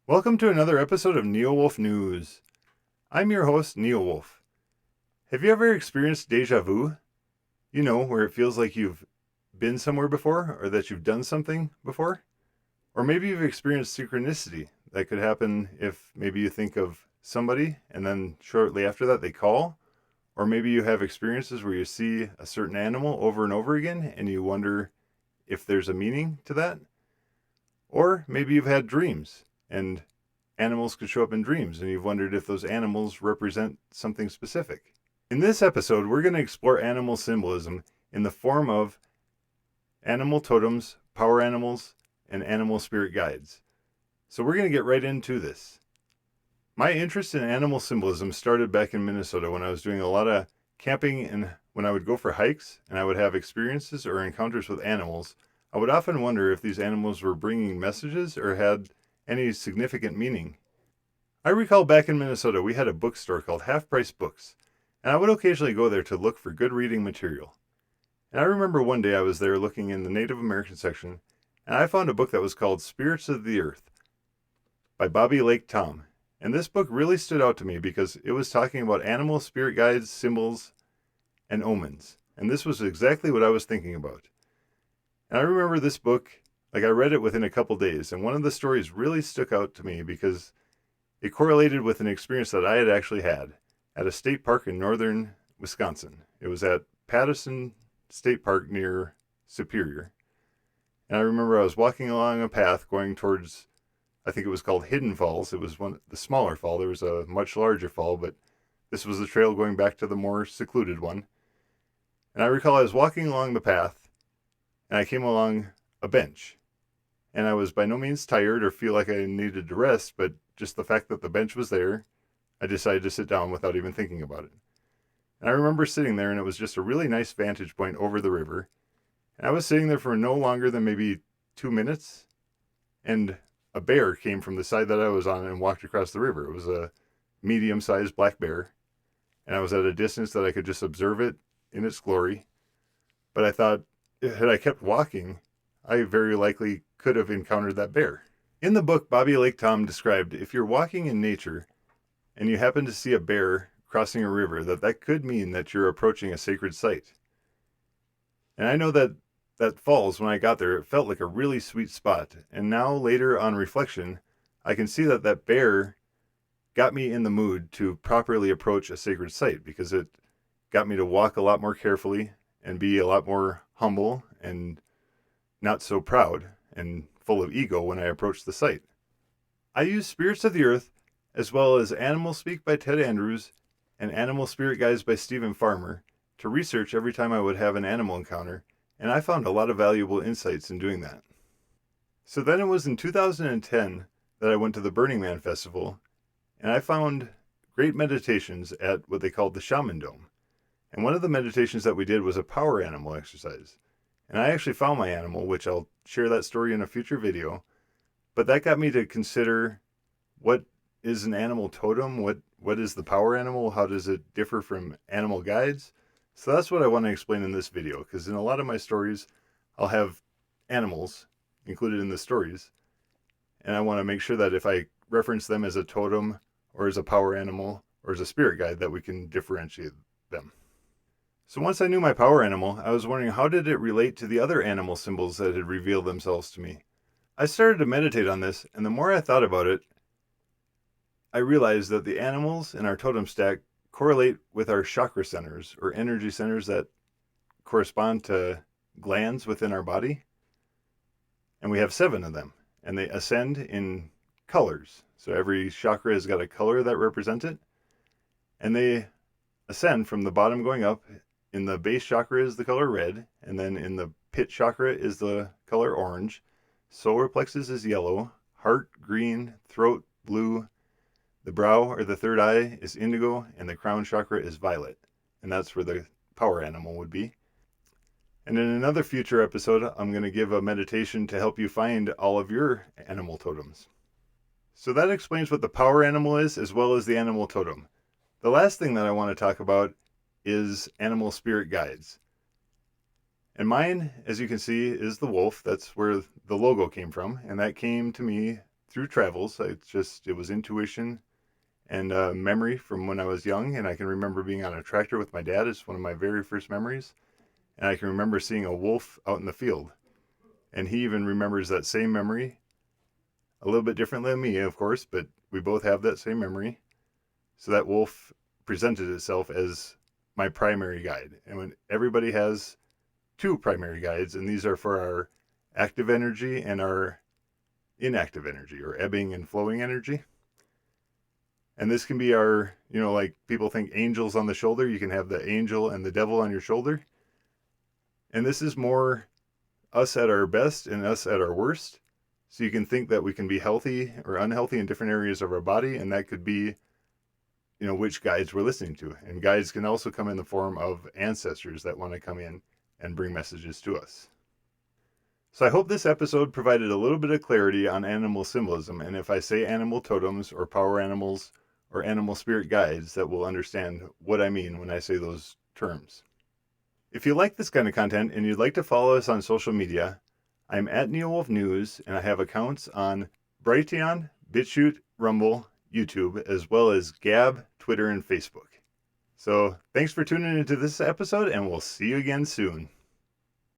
Welcome to another episode of Neowolf News. I'm your host, Neowolf. Have you ever experienced deja vu? You know, where it feels like you've been somewhere before or that you've done something before? Or maybe you've experienced synchronicity. That could happen if maybe you think of somebody and then shortly after that they call. Or maybe you have experiences where you see a certain animal over and over again and you wonder if there's a meaning to that. Or maybe you've had dreams and animals could show up in dreams and you've wondered if those animals represent something specific. In this episode, we're going to explore animal symbolism in the form of animal totems, power animals, and animal spirit guides. So we're going to get right into this. My interest in animal symbolism started back in Minnesota when I was doing a lot of camping, and when I would go for hikes and I would have experiences or encounters with animals, I would often wonder if these animals were bringing messages or had any significant meaning. I recall back in Minnesota we had a bookstore called Half Price Books, and I would occasionally go there to look for good reading material. And I remember one day I was there looking in the Native American section, and I found a book that was called Spirits of the Earth by Bobby Lake Thom. And this book really stood out to me because it was talking about animal spirit guides, symbols, and omens. And this was exactly what I was thinking about. And I remember this book, I read it within a couple days, and one of the stories really stuck out to me because it correlated with an experience that I had actually had at a state park in northern Wisconsin. It was at Pattison State Park near Superior. And I remember I was walking along a path going towards, I think it was called Hidden Falls. It was the smaller fall. There was a much larger fall, but this was the trail going back to the more secluded one. And I recall I was walking along the path, and I came along a bench. And I was by no means tired or feel like I needed to rest, but just the fact that the bench was there, I decided to sit down without even thinking about it. And I remember sitting there, and it was just a really nice vantage point over the river. And I was sitting there for no longer than maybe 2 minutes, and a bear came from the side that I was on and walked across the river. It was a medium-sized black bear, and I was at a distance that I could just observe it in its glory. But I thought, had I kept walking, I very likely could have encountered that bear. In the book, Bobby Lake Thom described if you're walking in nature and you happen to see a bear crossing a river, that could mean that you're approaching a sacred site. And I know that falls, when I got there, it felt like a really sweet spot. And now, later on reflection, I can see that bear got me in the mood to properly approach a sacred site because it got me to walk a lot more carefully and be a lot more humble and not so proud and full of ego when I approached the site. I use Spirits of the Earth, as well as Animal Speak by Ted Andrews and Animal Spirit Guides by Stephen Farmer, to research every time I would have an animal encounter, and I found a lot of valuable insights in doing that. So then it was in 2010 that I went to the Burning Man Festival, and I found great meditations at what they called the Shaman Dome. And one of the meditations that we did was a power animal exercise. And I actually found my animal, which I'll share that story in a future video. But that got me to consider, what is an animal totem? What is the power animal? How does it differ from animal guides? So that's what I want to explain in this video, because in a lot of my stories, I'll have animals included in the stories. And I want to make sure that if I reference them as a totem or as a power animal or as a spirit guide, that we can differentiate them. So once I knew my power animal, I was wondering, how did it relate to the other animal symbols that had revealed themselves to me? I started to meditate on this, and the more I thought about it, I realized that the animals in our totem stack correlate with our chakra centers, or energy centers that correspond to glands within our body. And we have 7 of them, and they ascend in colors. So every chakra has got a color that represents it, and they ascend from the bottom going up. In the base chakra is the color red, and then in the pit chakra is the color orange. Solar plexus is yellow, heart green, throat blue, the brow or the third eye is indigo, and the crown chakra is violet. And that's where the power animal would be. And in another future episode, I'm going to give a meditation to help you find all of your animal totems. So that explains what the power animal is, as well as the animal totem. The last thing that I want to talk about is animal spirit guides. And mine, as you can see, is the wolf. That's where the logo came from. And that came to me through travels. It was intuition and memory from when I was young. And I can remember being on a tractor with my dad. It's one of my very first memories. And I can remember seeing a wolf out in the field. And he even remembers that same memory, a little bit differently than me, of course, but we both have that same memory. So that wolf presented itself as my primary guide. And when everybody has two primary guides, and these are for our active energy and our inactive energy, or ebbing and flowing energy. And this can be our, like people think angels on the shoulder. You can have the angel and the devil on your shoulder. And this is more us at our best and us at our worst. So you can think that we can be healthy or unhealthy in different areas of our body, and that could be, which guides we're listening to. And guides can also come in the form of ancestors that want to come in and bring messages to us. So I hope this episode provided a little bit of clarity on animal symbolism, and if I say animal totems or power animals or animal spirit guides, that will understand what I mean when I say those terms. If you like this kind of content and you'd like to follow us on social media, I'm at NeoWolf News, and I have accounts on Brighteon, BitChute, Rumble, YouTube, as well as Gab, Twitter, and Facebook. So thanks for tuning into this episode, and we'll see you again soon.